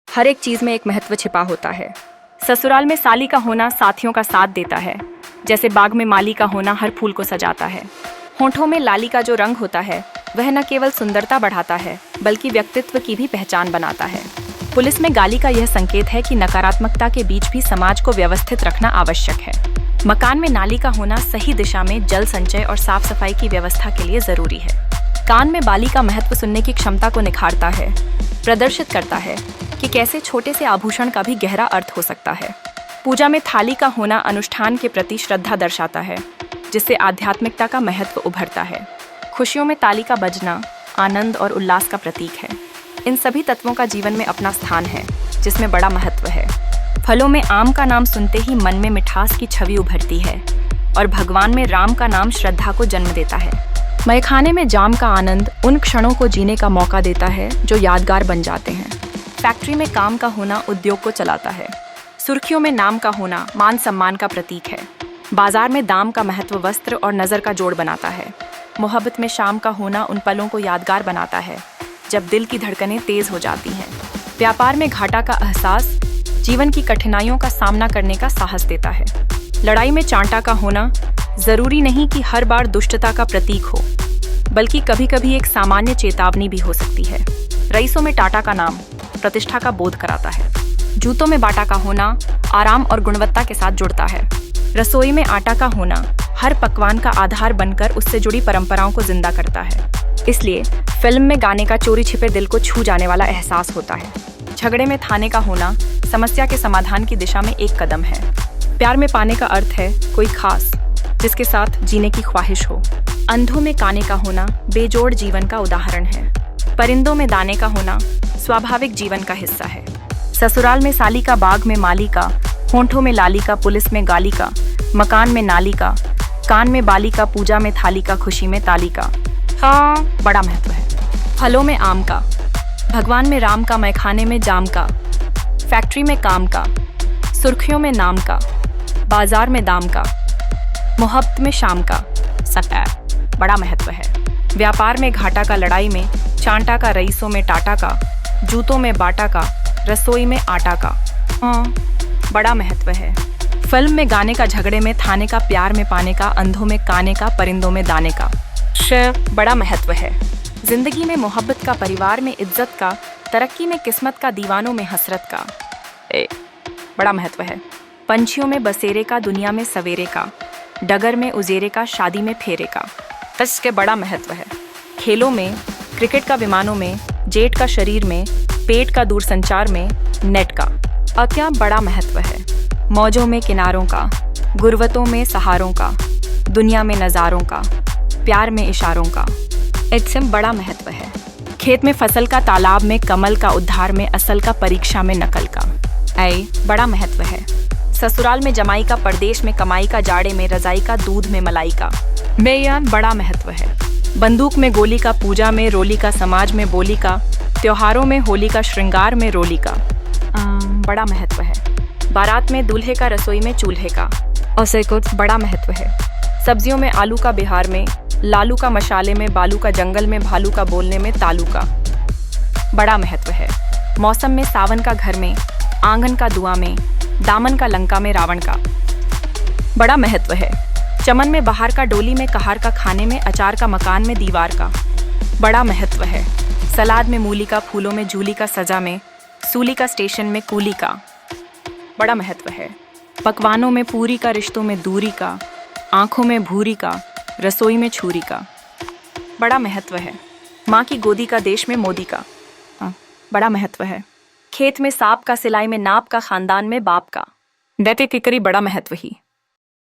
हर एक चीज में एक महत्व छिपा होता है। ससुराल में साली का होना साथियों का साथ देता है, जैसे बाग में माली का होना हर फूल को सजाता है। होठों में लाली का जो रंग होता है वह न केवल सुंदरता बढ़ाता है बल्कि व्यक्तित्व की भी पहचान बनाता है। पुलिस में गाली का यह संकेत है कि नकारात्मकता के बीच भी समाज को व्यवस्थित रखना आवश्यक है। मकान में नाली का होना सही दिशा में जल संचय और साफ सफाई की व्यवस्था के लिए जरूरी है। कान में बाली का महत्व सुनने की क्षमता को निखारता है, प्रदर्शित करता है कि कैसे छोटे से आभूषण का भी गहरा अर्थ हो सकता है। पूजा में थाली का होना अनुष्ठान के प्रति श्रद्धा दर्शाता है, जिससे आध्यात्मिकता का महत्व उभरता है। खुशियों में ताली का बजना आनंद और उल्लास का प्रतीक है। इन सभी तत्वों का जीवन में अपना स्थान है, जिसमें बड़ा महत्व है। फलों में आम का नाम सुनते ही मन में मिठास की छवि उभरती है और भगवान में राम का नाम श्रद्धा को जन्म देता है। मैखाने में जाम का आनंद उन क्षणों को जीने का मौका देता है जो यादगार बन जाते हैं। फैक्ट्री में काम का होना उद्योग को चलाता है। सुर्खियों में नाम का होना मान सम्मान का प्रतीक है। बाजार में दाम का महत्व वस्त्र और नज़र का जोड़ बनाता है। मोहब्बत में शाम का होना उन पलों को यादगार बनाता है जब दिल की धड़कनें तेज हो जाती हैं। व्यापार में घाटा का एहसास जीवन की कठिनाइयों का सामना करने का साहस देता है। लड़ाई में चांटा का होना जरूरी नहीं कि हर बार दुष्टता का प्रतीक हो, बल्कि कभी कभी एक सामान्य चेतावनी भी हो सकती है। रईसों में टाटा का नाम प्रतिष्ठा का बोध कराता है। जूतों में बाटा का होना आराम और गुणवत्ता के साथ जुड़ता है। रसोई में आटा का होना हर पकवान का आधार बनकर उससे जुड़ी परंपराओं को जिंदा करता है। इसलिए फिल्म में गाने का चोरी छिपे दिल को छू जाने वाला एहसास होता है। झगड़े में थाने का होना समस्या के समाधान की दिशा में एक कदम है। प्यार में पाने का अर्थ है कोई खास जिसके साथ जीने की ख्वाहिश हो। अंधों में काने का होना बेजोड़ जीवन का उदाहरण है। परिंदों में दाने का होना स्वाभाविक जीवन का हिस्सा है। ससुराल में साली का बाग में माली का, होंठों में लाली का पुलिस में गाली का, मकान में नाली का, कान में बाली का पूजा में थाली का, खुशी में ताली का हाँ बड़ा महत्व है। फलों में आम का, भगवान में राम का, मैखाने में जाम का, फैक्ट्री में काम का, सुर्खियों में नाम का, बाजार में दाम का, मोहब्बत में शाम का सटैर बड़ा महत्व है। व्यापार में घाटा का, लड़ाई में चांटा का, रईसों में टाटा का, जूतों में बाटा का, रसोई में आटा का हाँ बड़ा महत्व है। फिल्म में गाने का, झगड़े में थाने का, प्यार में पाने का, अंधों में काने का, परिंदों में दाने का बड़ा महत्व है। जिंदगी में मोहब्बत का, परिवार में इज्जत का, तरक्की में किस्मत का, दीवानों में हसरत का बड़ा महत्व है। पंछियों में बसेरे का, दुनिया में सवेरे का, डगर में उजेरे का, शादी में फेरे का इसके बड़ा महत्व है। खेलों में क्रिकेट का, विमानों में जेट का, शरीर में पेट का, दूरसंचार में नेट का क्या बड़ा महत्व है। मौजों में किनारों का, गुर्बतों में सहारों का, दुनिया में नज़ारों का, प्यार में इशारों का इसमें बड़ा महत्व है। खेत में फसल का, तालाब में कमल का, उद्धार में असल का, परीक्षा में नकल का बड़ा महत्व है। ससुराल में जमाई का, परदेश में कमाई का, जाड़े में रजाई का, दूध में मलाई का बड़ा महत्व है। बंदूक में गोली का, पूजा में रोली का, समाज में बोली का, त्योहारों में होली का, श्रृंगार में रोली का बड़ा महत्व है। बारात में दूल्हे का, रसोई में चूल्हे का उसे कुछ बड़ा महत्व है। सब्जियों में आलू का, बिहार में लालू का, मशाले में बालू का, जंगल में भालू का, बोलने में तालू का बड़ा महत्व है। मौसम में सावन का, घर में आंगन का, दुआ में दामन का, लंका में रावण का बड़ा महत्व है। चमन में बहार का, डोली में कहार का, खाने में अचार का, मकान में दीवार का बड़ा महत्व है। सलाद में मूली का, फूलों में जूली का, सजा में सूली का, स्टेशन में कूली का बड़ा महत्व है। पकवानों में पूरी का, रिश्तों में दूरी का, आंखों में भूरी का, रसोई में छुरी का बड़ा महत्व है। माँ की गोदी का, देश में मोदी का बड़ा महत्व है। खेत में सांप का, सिलाई में नाप का, खानदान में बाप का दैते किकरी बड़ा महत्व ही।